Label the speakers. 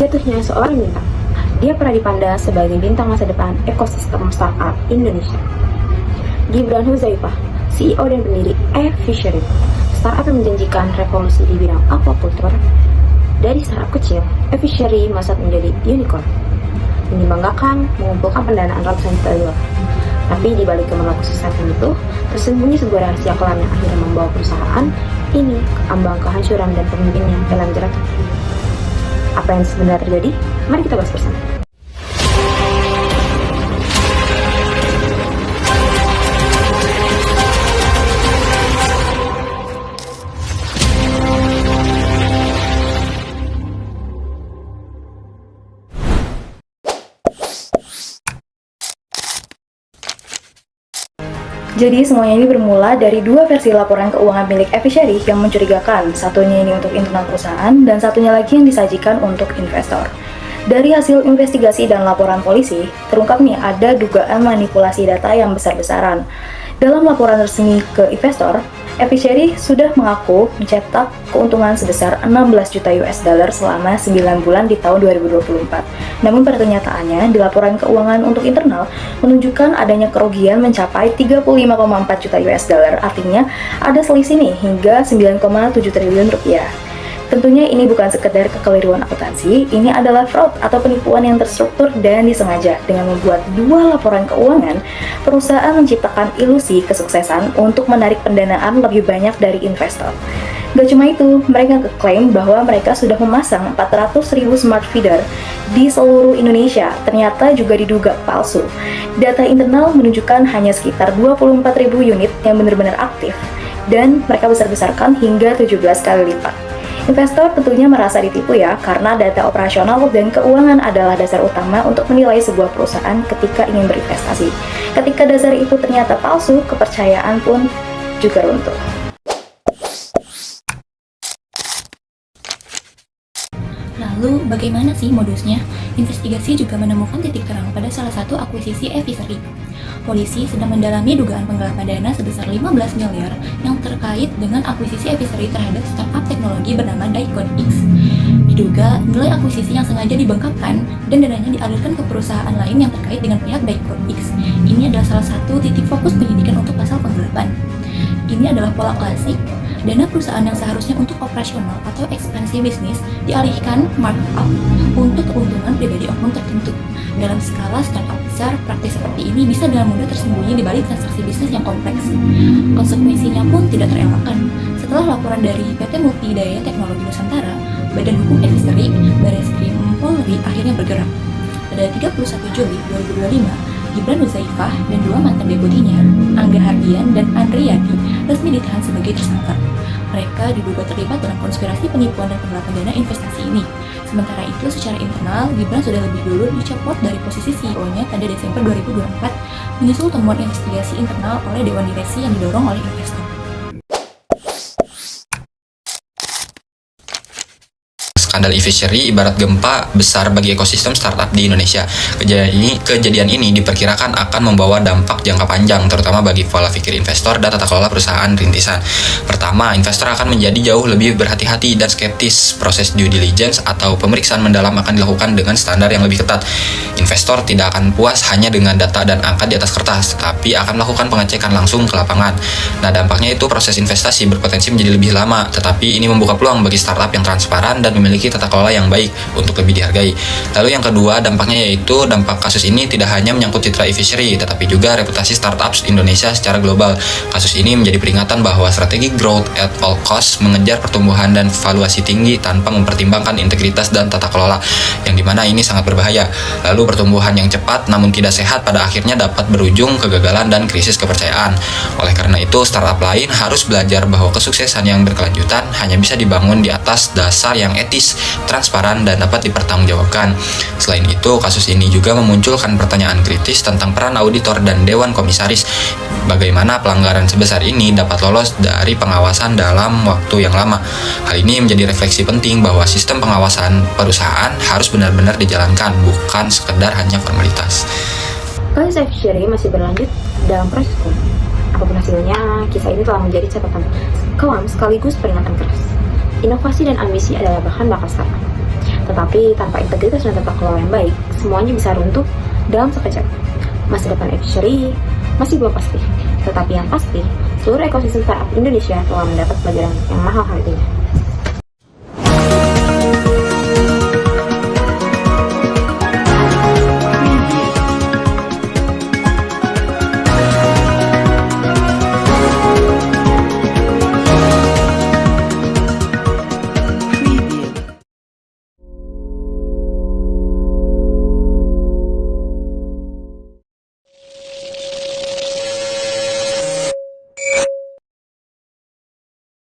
Speaker 1: Jatuhnya seorang bintang. Dia pernah dipandang sebagai bintang masa depan ekosistem startup Indonesia. Gibran Huzaifah, CEO dan pendiri eFishery, startup yang menjanjikan revolusi di bidang aquaculture. Dari startup kecil, eFishery masuk menjadi unicorn, yang dibanggakan mengumpulkan pendanaan ratusan juta dolar. Tapi di balik gemerlap kesuksesan itu, tersembunyi sebuah rahasia kelam yang akhirnya membawa perusahaan ini ke ambang kehancuran dan pemimpinnya dalam jerat. Apa yang sebenarnya terjadi? Mari kita bahas bersama.
Speaker 2: Jadi semuanya ini bermula dari dua versi laporan keuangan milik eFishery yang mencurigakan. Satunya ini untuk internal perusahaan dan satunya lagi yang disajikan untuk investor. Dari hasil investigasi dan laporan polisi, terungkap nih ada dugaan manipulasi data yang besar-besaran. Dalam laporan resmi ke investor, eFishery sudah mengaku mencetak keuntungan sebesar 16 juta US dollar selama 9 bulan di tahun 2024. Namun pada kenyataannya, di laporan keuangan untuk internal menunjukkan adanya kerugian mencapai 35,4 juta US dollar. Artinya ada selisih nih hingga 9,7 triliun rupiah. Tentunya ini bukan sekedar kekeliruan akuntansi, ini adalah fraud atau penipuan yang terstruktur dan disengaja. Dengan membuat dua laporan keuangan, perusahaan menciptakan ilusi kesuksesan untuk menarik pendanaan lebih banyak dari investor. Gak cuma itu, mereka klaim bahwa mereka sudah memasang 400.000 smart feeder di seluruh Indonesia, ternyata juga diduga palsu. Data internal menunjukkan hanya sekitar 24.000 unit yang benar-benar aktif, dan mereka besar-besarkan hingga 17 kali lipat. Investor tentunya merasa ditipu ya, karena data operasional dan keuangan adalah dasar utama untuk menilai sebuah perusahaan ketika ingin berinvestasi. Ketika dasar itu ternyata palsu, kepercayaan pun juga runtuh.
Speaker 3: Lalu, bagaimana sih modusnya? Investigasi juga menemukan titik terang pada salah satu akuisisi eFishery. Polisi sedang mendalami dugaan penggelapan dana sebesar 15 miliar yang terkait dengan akuisisi eFishery terhadap startup teknologi bernama Dicode X. Diduga nilai akuisisi yang sengaja dibengkakkan dan dananya dialirkan ke perusahaan lain yang terkait dengan pihak Dicode X. Ini adalah salah satu titik fokus penyidikan untuk pasal penggelapan. Ini adalah pola klasik. Dana perusahaan yang seharusnya untuk operasional atau ekspansi bisnis dialihkan markup untuk keuntungan pribadi oknum tertentu. Dalam skala startup besar, praktik seperti ini bisa dengan mudah tersembunyi di balik transaksi bisnis yang kompleks. Konsekuensinya pun tidak terelakkan. Setelah laporan dari PT Multidaya Teknologi Nusantara, Badan Hukum eFishery, Barreskrim Polri akhirnya bergerak. Pada 31 Juli 2025, Gibran Huzaifah dan dua mantan deputinya, Angga Hardian dan Andriyati, resmi ditahan sebagai tersangka. Mereka diduga terlibat dalam konspirasi penipuan dan penggelapan dana investasi ini. Sementara itu, secara internal, Gibran sudah lebih dulu dicopot dari posisi CEO-nya pada Desember 2024, menyusul temuan investigasi internal oleh Dewan Direksi yang didorong oleh investor.
Speaker 4: Skandal eFishery ibarat gempa besar bagi ekosistem startup di Indonesia. Kejadian ini diperkirakan akan membawa dampak jangka panjang, terutama bagi pola pikir investor dan tata kelola perusahaan rintisan. Pertama, investor akan menjadi jauh lebih berhati-hati dan skeptis. Proses due diligence atau pemeriksaan mendalam akan dilakukan dengan standar yang lebih ketat. Investor tidak akan puas hanya dengan data dan angka di atas kertas, tetapi akan melakukan pengecekan langsung ke lapangan. Nah, dampaknya itu proses investasi berpotensi menjadi lebih lama, tetapi ini membuka peluang bagi startup yang transparan dan memiliki tata kelola yang baik untuk lebih dihargai. Lalu yang kedua, dampaknya yaitu dampak kasus ini tidak hanya menyangkut citra eFishery, tetapi juga reputasi startups Indonesia secara global. Kasus ini menjadi peringatan bahwa strategi growth at all cost mengejar pertumbuhan dan valuasi tinggi tanpa mempertimbangkan integritas dan tata kelola, yang dimana ini sangat berbahaya. Lalu pertumbuhan yang cepat namun tidak sehat pada akhirnya dapat berujung kegagalan dan krisis kepercayaan. Oleh karena itu, startup lain harus belajar bahwa kesuksesan yang berkelanjutan hanya bisa dibangun di atas dasar yang etis, transparan, dan dapat dipertanggungjawabkan. Selain itu, kasus ini juga memunculkan pertanyaan kritis tentang peran auditor dan dewan komisaris. Bagaimana pelanggaran sebesar ini dapat lolos dari pengawasan dalam waktu yang lama. Hal ini menjadi refleksi penting bahwa sistem pengawasan perusahaan harus benar-benar dijalankan, bukan sekedar hanya formalitas.
Speaker 1: Kasus eFishery masih berlanjut dalam proses hukum. Apapun hasilnya, kisah ini telah menjadi catatan kelam sekaligus peringatan keras. Inovasi dan ambisi adalah bahan bakar startup. Tetapi tanpa integritas dan tata kelola yang baik, semuanya bisa runtuh dalam sekejap. Masa depan e-fishery masih belum pasti, tetapi yang pasti, seluruh ekosistem startup Indonesia telah mendapat pelajaran yang mahal harganya.